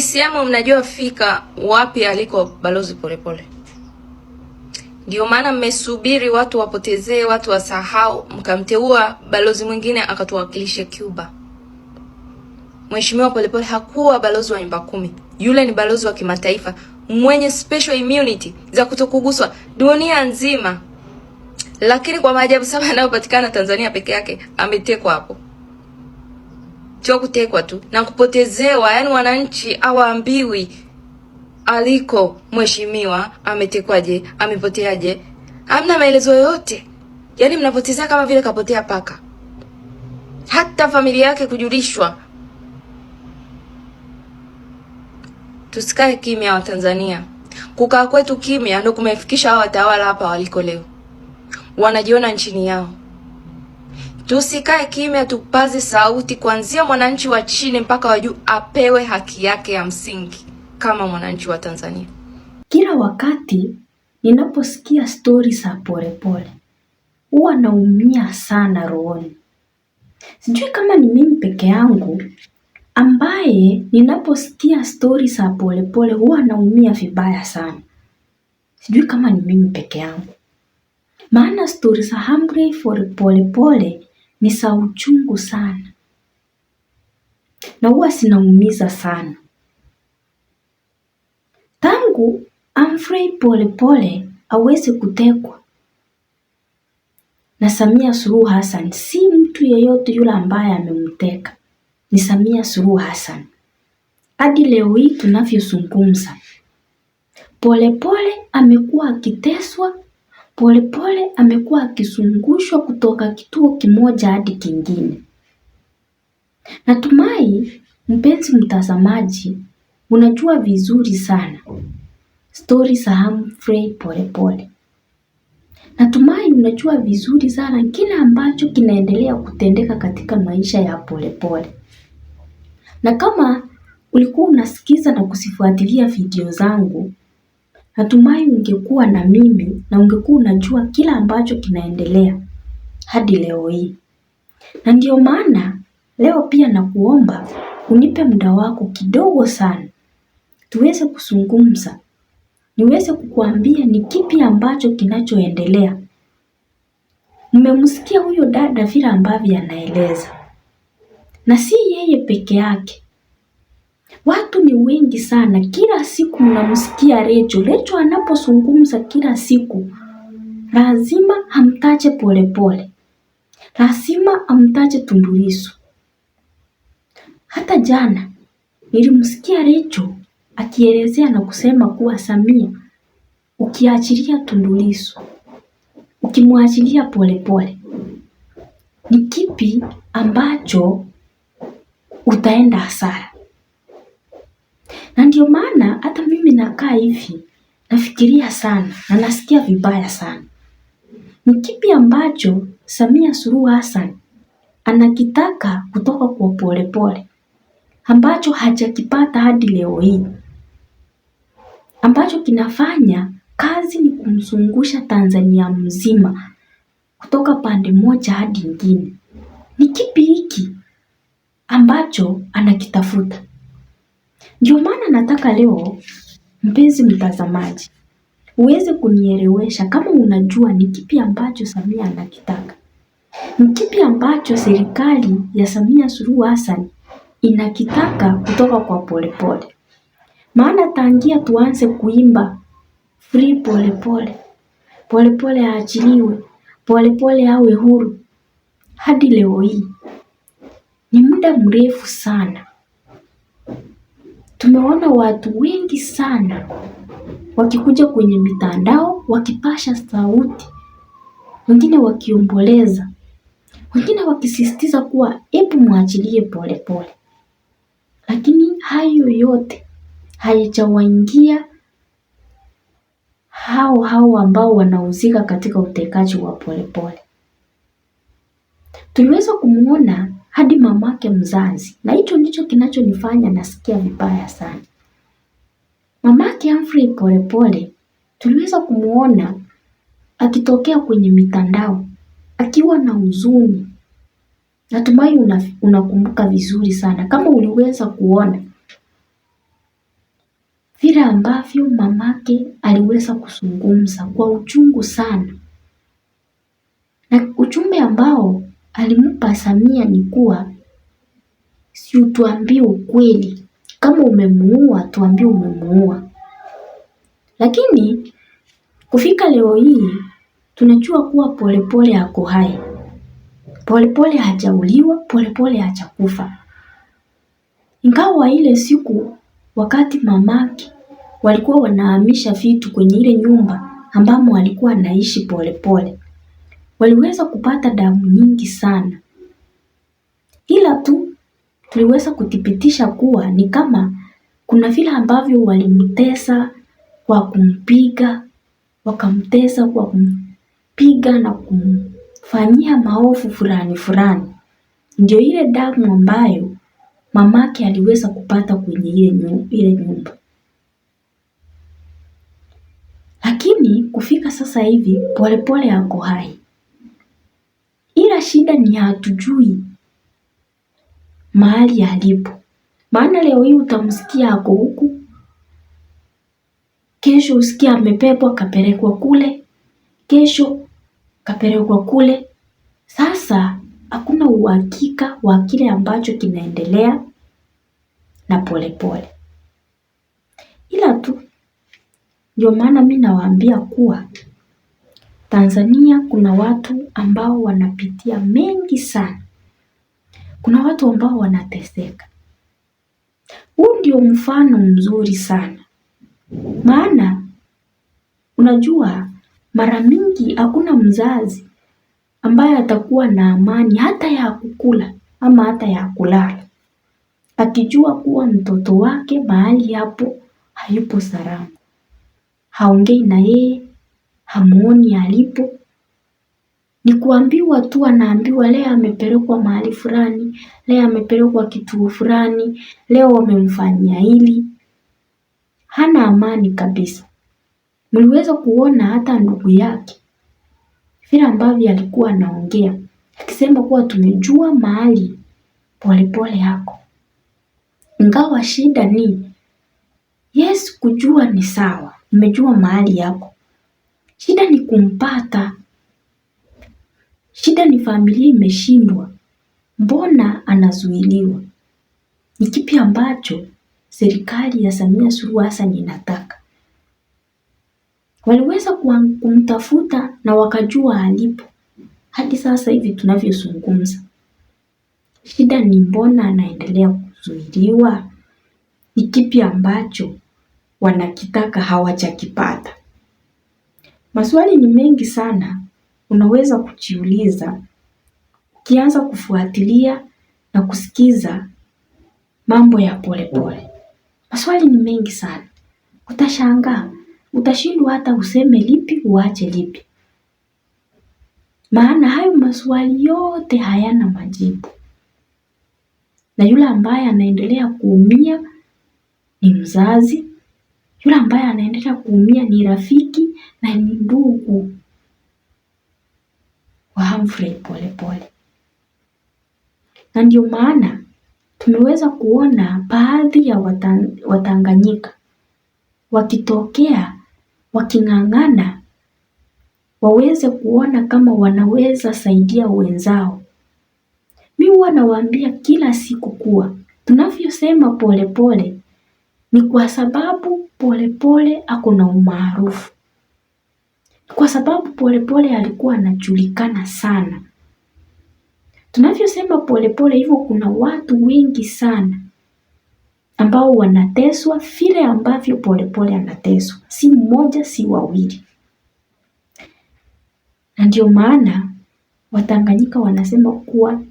CCM mnajua fika wapi aliko Balozi Polepole. Ndio maana mmesubiri watu wapotezee, watu wasahau, mkamteua balozi mwingine akatuwakilishe Cuba. Mheshimiwa Polepole hakuwa balozi wa nyumba kumi. Yule ni balozi wa kimataifa mwenye special immunity za kutokuguswa dunia nzima. Lakini kwa maajabu saba yanayopatikana Tanzania peke yake, ametekwa hapo. Sio kutekwa tu na kupotezewa, yani wananchi hawaambiwi aliko mheshimiwa, ametekwaje, amepoteaje. Hamna maelezo yoyote. Yani mnapotezea kama vile kapotea paka. Hata familia yake kujulishwa. Tusikae kimya wa Tanzania. Kukaa kwetu kimya ndio kumefikisha hawa watawala hapa waliko leo. Wanajiona nchini yao. Tusikae kimya, tupaze sauti kuanzia mwananchi wa chini mpaka wa juu apewe haki yake ya msingi kama mwananchi wa Tanzania. Kila wakati ninaposikia stori za Polepole huwa naumia sana rohoni. Sijui kama ni mimi peke yangu ambaye ninaposikia stori za Polepole huwa naumia vibaya sana. Sijui kama ni mimi peke yangu. Maana stori za Humphrey Polepole ni za uchungu sana. Na huwa zinaumiza sana. Tangu Humphrey Polepole aweze kutekwa na Samia Suluhu Hassan, si mtu yeyote yule ambaye amemteka, ni Samia Suluhu Hassan. Hadi leo hii tunavyozungumza, Polepole amekuwa akiteswa, Polepole amekuwa akizungushwa kutoka kituo kimoja hadi kingine. Natumai mpenzi mtazamaji unajua vizuri sana stori za Humphrey Polepole. Natumai unajua vizuri sana kile ambacho kinaendelea kutendeka katika maisha ya Polepole. Na kama ulikuwa unasikiza na kusifuatilia video zangu, natumai ungekuwa na mimi na ungekuwa unajua kila ambacho kinaendelea hadi leo hii. Na ndio maana leo pia nakuomba unipe muda wako kidogo sana tuweze kuzungumza, niweze kukuambia ni kipi ambacho kinachoendelea. Mmemsikia huyo dada vile ambavyo anaeleza, na si yeye peke yake. Watu ni wengi sana, kila siku mnamsikia Rachel anapozungumza kila siku. Lazima amtaje Polepole, lazima amtaje Tundu Lissu. Hata jana nilimsikia Rachel akielezea na kusema kuwa Samia, ukiachilia Tundu Lissu, ukimwachilia Polepole, ni kipi ambacho utaenda hasara? Na ndio maana hata mimi nakaa hivi nafikiria sana na nasikia vibaya sana. Ni kipi ambacho Samia Suluhu Hassan anakitaka kutoka kwa Polepole ambacho hajakipata hadi leo hii, ambacho kinafanya kazi ni kumzungusha Tanzania mzima kutoka pande moja hadi nyingine? Ni kipi hiki ambacho anakitafuta? Ndio maana nataka leo mpenzi mtazamaji uweze kunielewesha kama unajua ni kipi ambacho Samia anakitaka. Ni kipi ambacho serikali ya Samia Suluhu Hassan inakitaka kutoka kwa Polepole. Maana tangia tuanze kuimba free Polepole, Polepole aachiliwe, Polepole awe huru, hadi leo hii ni muda mrefu sana. Tumeona watu wengi sana wakikuja kwenye mitandao wakipasha sauti, wengine wakiomboleza, wengine wakisisitiza kuwa hebu mwachilie Polepole. Lakini hayo yote hayajawaingia hao ambao wanahusika katika utekaji wa Polepole. Tuliweza kumuona hadi mamake mzazi, na hicho ndicho kinachonifanya nasikia vibaya sana. Mamake Humphrey Polepole tuliweza kumuona akitokea kwenye mitandao akiwa na huzuni. Natumai unakumbuka vizuri sana. Kama uliweza kuona, vile ambavyo mamake aliweza kuzungumza kwa uchungu sana, na ujumbe ambao alimpa Samia ni kuwa si utuambie ukweli, kama umemuua tuambie umemuua. Lakini kufika leo hii tunajua kuwa Polepole ako hai. Polepole hajauliwa, Polepole hajakufa. Ingawa ile siku wakati mamake walikuwa wanahamisha vitu kwenye ile nyumba ambamo alikuwa anaishi Polepole, waliweza kupata damu nyingi sana, ila tu tuliweza kuthibitisha kuwa ni kama kuna vile ambavyo walimtesa kwa kumpiga, wakamtesa kwa kumpiga na kumfanyia maovu fulani fulani, ndio ile damu ambayo mamake aliweza kupata kwenye ile nyumba. Lakini kufika sasa hivi Polepole ako hai, ila shida ni hatujui mahali alipo. Maana leo hii utamsikia ako huku, kesho usikia amebebwa kapelekwa kule, kesho kapelekwa kule. Sasa hakuna uhakika wa kile ambacho kinaendelea na Polepole. Ila tu ndio maana mimi nawaambia kuwa Tanzania kuna watu ambao wanapitia mengi sana. Kuna watu ambao wanateseka. Huu ndio mfano mzuri sana. Maana unajua mara mingi hakuna mzazi ambaye atakuwa na amani hata ya kukula ama hata ya kulala, akijua kuwa mtoto wake mahali hapo hayupo salama. Haongei na yeye, hamuoni alipo. Ni kuambiwa tu, anaambiwa leo amepelekwa mahali fulani, leo amepelekwa kituo fulani, leo wamemfanyia hili. Hana amani kabisa. Mliweza kuona hata ndugu yake vile ambavyo alikuwa anaongea, akisema kuwa tumejua mahali Polepole yako. Ingawa shida ni yes, kujua ni sawa, umejua mahali yako. Shida ni kumpata. Shida ni familia imeshindwa. Mbona anazuiliwa? Ni kipi ambacho serikali ya Samia Suluhu Hassan inataka? Waliweza kumtafuta na wakajua alipo. Hadi sasa hivi tunavyozungumza. Shida ni mbona anaendelea kuzuiliwa? Ni kipi ambacho wanakitaka hawajakipata? Maswali ni mengi sana unaweza kujiuliza ukianza kufuatilia na kusikiza mambo ya Polepole. Maswali ni mengi sana. Utashangaa, utashindwa hata useme lipi uache lipi. Maana hayo maswali yote hayana majibu. Na yule ambaye anaendelea kuumia ni mzazi, yule ambaye anaendelea kuumia ni rafiki na ni ndugu wa Humphrey Polepole. Na ndio maana tumeweza kuona baadhi ya Watanganyika wakitokea waking'ang'ana waweze kuona kama wanaweza saidia wenzao. Mimi huwa nawaambia kila siku kuwa tunavyosema Polepole ni kwa sababu Polepole ako na umaarufu. Kwa sababu Polepole alikuwa anajulikana sana. Tunavyosema Polepole hivyo, kuna watu wengi sana ambao wanateswa vile ambavyo Polepole anateswa. Si mmoja, si wawili. Na ndio maana Watanganyika wanasema kuwa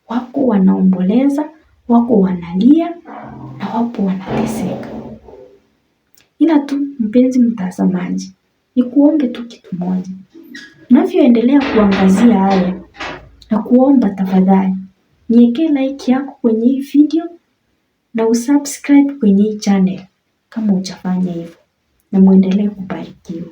wako wanaomboleza, wako wanalia na wapo wanateseka. Ila tu mpenzi mtazamaji, nikuombe tu kitu moja. Unavyoendelea kuangazia haya na kuomba tafadhali niwekee like yako kwenye hii video na usubscribe kwenye hii channel kama hujafanya hivyo, na muendelee kubarikiwa.